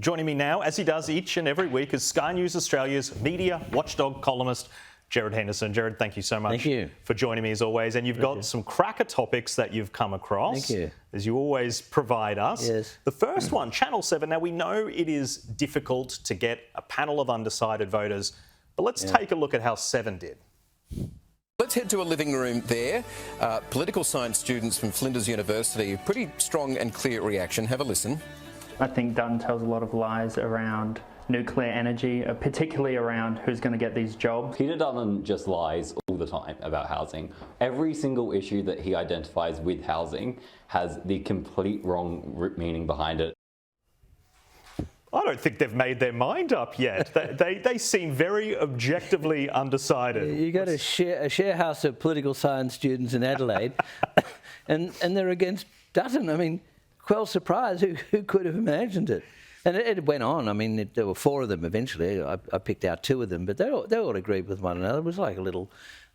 Joining me now, as he does each and every week, is Sky News Australia's media watchdog columnist, Gerard Henderson. Gerard, thank you so much for joining me as always. And you've got some cracker topics that you've come across, as you always provide us. Yes. The first one, Channel 7. Now, we know it is difficult to get a panel of undecided voters, but let's take a look at how 7 did. Let's head to a living room there. Political science students from Flinders University, pretty strong and clear reaction. Have a listen. I think Dutton tells a lot of lies around nuclear energy, particularly around who's going to get these jobs. Peter Dutton just lies all the time about housing. Every single issue that he identifies with housing has the complete wrong meaning behind it. I don't think they've made their mind up yet. They seem very objectively undecided. You got a share house of political science students in Adelaide, and they're against Dutton. I mean, quell surprise, who could have imagined it? And it went on. I mean, there were 4 of them eventually. I picked out 2 of them, but they all agreed with one another. It was like a little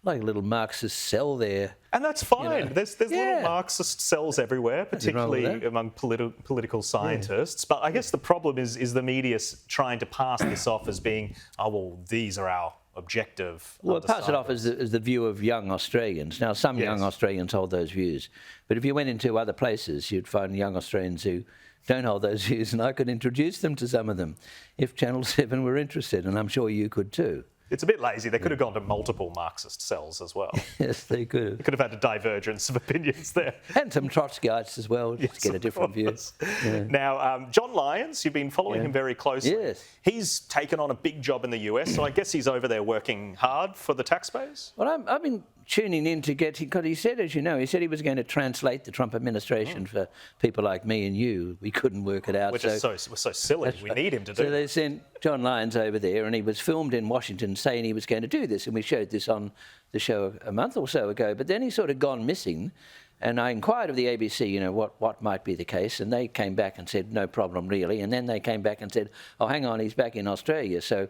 Marxist cell there. And that's fine. You know? There's little Marxist cells everywhere, particularly among political scientists. But I guess the problem is the media trying to pass this off as being, oh, well, these are our objective. Well, pass it off as the view of young Australians. Now, some young Australians hold those views. But if you went into other places, you'd find young Australians who don't hold those views, and I could introduce them to some of them if Channel 7 were interested, and I'm sure you could too. It's a bit lazy. They could have gone to multiple Marxist cells as well. Yes, they could have. They could have had a divergence of opinions there. And some Trotskyites as well, just to get a different view. Yeah. Now, John Lyons, you've been following him very closely. Yes. He's taken on a big job in the US, so I guess he's over there working hard for the taxpayers? Well, I've been tuning in to get, because he said, as you know, he said he was going to translate the Trump administration for people like me and you. We couldn't work it out. Which is so silly. We need him to do So they sent John Lyons over there, and he was filmed in Washington saying he was going to do this, and we showed this on the show a month or so ago. But then he's sort of gone missing, and I inquired of the ABC, you know, what might be the case, and they came back and said, no problem really. And then they came back and said, oh, hang on, he's back in Australia. So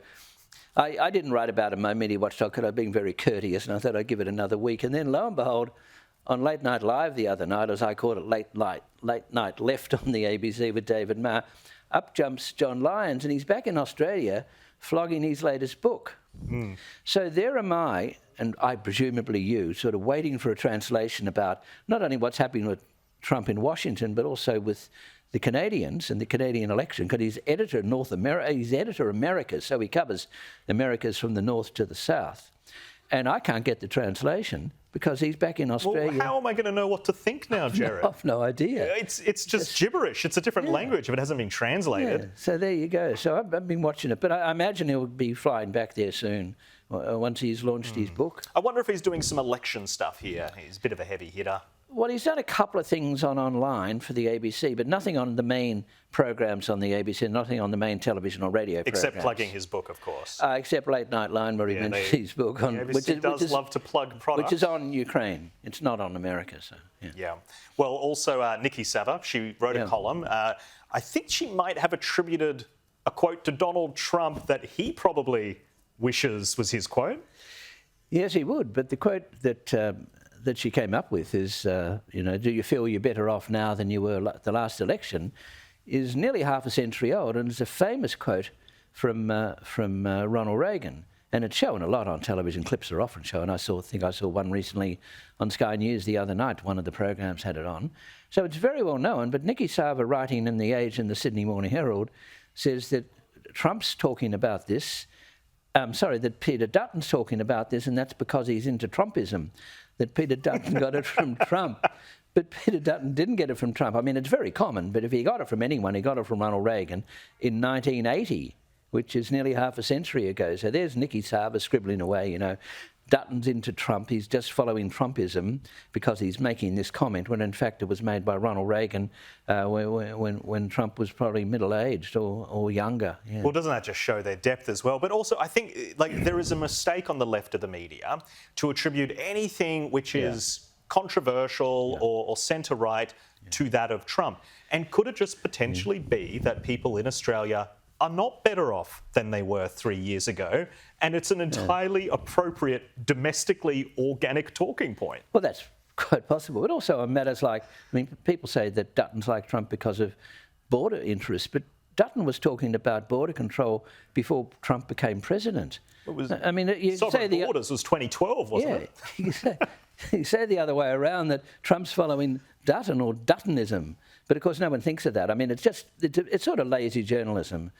I didn't write about him, my media watchdog, because I've been very courteous, and I thought I'd give it another week. And then, lo and behold, on Late Night Live the other night, as I called it, Late Night Left on the ABC with David Marr, up jumps John Lyons, and he's back in Australia flogging his latest book. So there am I, and I presumably you, sort of waiting for a translation about not only what's happening with Trump in Washington, but also with the Canadians and the Canadian election, because he's editor North America, he's editor Americas, so he covers Americas from the north to the south. And I can't get the translation because he's back in Australia. Well, how am I going to know what to think now, Gerard? I've no idea. It's just gibberish. It's a different language if it hasn't been translated. Yeah. So there you go. So I've been watching it, but I imagine he'll be flying back there soon once he's launched his book. I wonder if he's doing some election stuff here. He's a bit of a heavy hitter. Well, he's done a couple of things online for the ABC, but nothing on the main programs on the ABC, nothing on the main television or radio programs. Except plugging his book, of course. Except Late Night Line, where he mentions his book. On, the ABC does love to plug products. Which is on Ukraine. It's not on America, so, yeah. Well, also Nikki Sava, she wrote a column. I think she might have attributed a quote to Donald Trump that he probably wishes was his quote. Yes, he would, but the quote that she came up with is, you know, do you feel you're better off now than you were at the last election, is nearly half a century old, and it's a famous quote from Ronald Reagan. And it's shown a lot on television. Clips are often shown. I think I saw one recently on Sky News the other night. One of the programs had it on. So it's very well known, but Nikki Sava, writing in The Age and the Sydney Morning Herald, says that Trump's talking about this, that Peter Dutton's talking about this, and that's because he's into Trumpism, that Peter Dutton got it from Trump. But Peter Dutton didn't get it from Trump. I mean, it's very common, but if he got it from anyone, he got it from Ronald Reagan in 1980, which is nearly half a century ago. So there's Nikki Sava scribbling away, you know. Dutton's into Trump. He's just following Trumpism because he's making this comment when, in fact, it was made by Ronald Reagan when Trump was probably middle-aged or younger. Yeah. Well, doesn't that just show their depth as well? But also, I think there is a mistake on the left of the media to attribute anything which is controversial or centre-right to that of Trump. And could it just potentially be that people in Australia are not better off than they were 3 years ago, and it's an entirely appropriate, domestically organic talking point? Well, that's quite possible. But also on matters like, I mean, people say that Dutton's like Trump because of border interests, but Dutton was talking about border control before Trump became president. It was, I mean, you say sovereign borders was 2012, wasn't it? You say the other way around, that Trump's following Dutton or Duttonism, but of course no one thinks of that. I mean, it's sort of lazy journalism.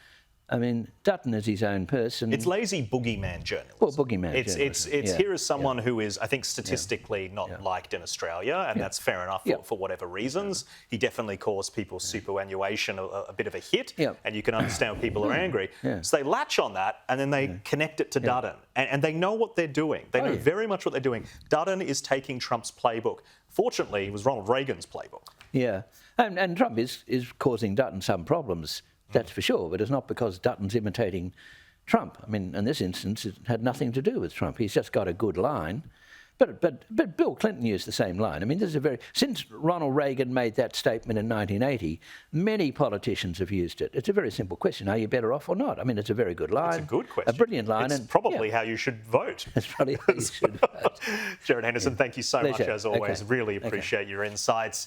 I mean, Dutton is his own person. It's lazy boogeyman journalism. Well, boogeyman It's here is someone who is, I think, statistically not liked in Australia, and that's fair enough for whatever reasons. He definitely caused people's superannuation a bit of a hit, and you can understand when people are angry. So they latch on that, and then they connect it to Dutton, and they know what they're doing. They know very much what they're doing. Dutton is taking Trump's playbook. Fortunately, it was Ronald Reagan's playbook. Yeah, and Trump is causing Dutton some problems. That's for sure, but it's not because Dutton's imitating Trump. I mean, in this instance, it had nothing to do with Trump. He's just got a good line. But Bill Clinton used the same line. I mean, this is since Ronald Reagan made that statement in 1980, many politicians have used it. It's a very simple question: are you better off or not? I mean, it's a very good line. It's a good question. A brilliant line. It's probably how you should vote. That's probably how you should vote. Gerard Henderson, thank you so much as always. Okay. Really appreciate your insights.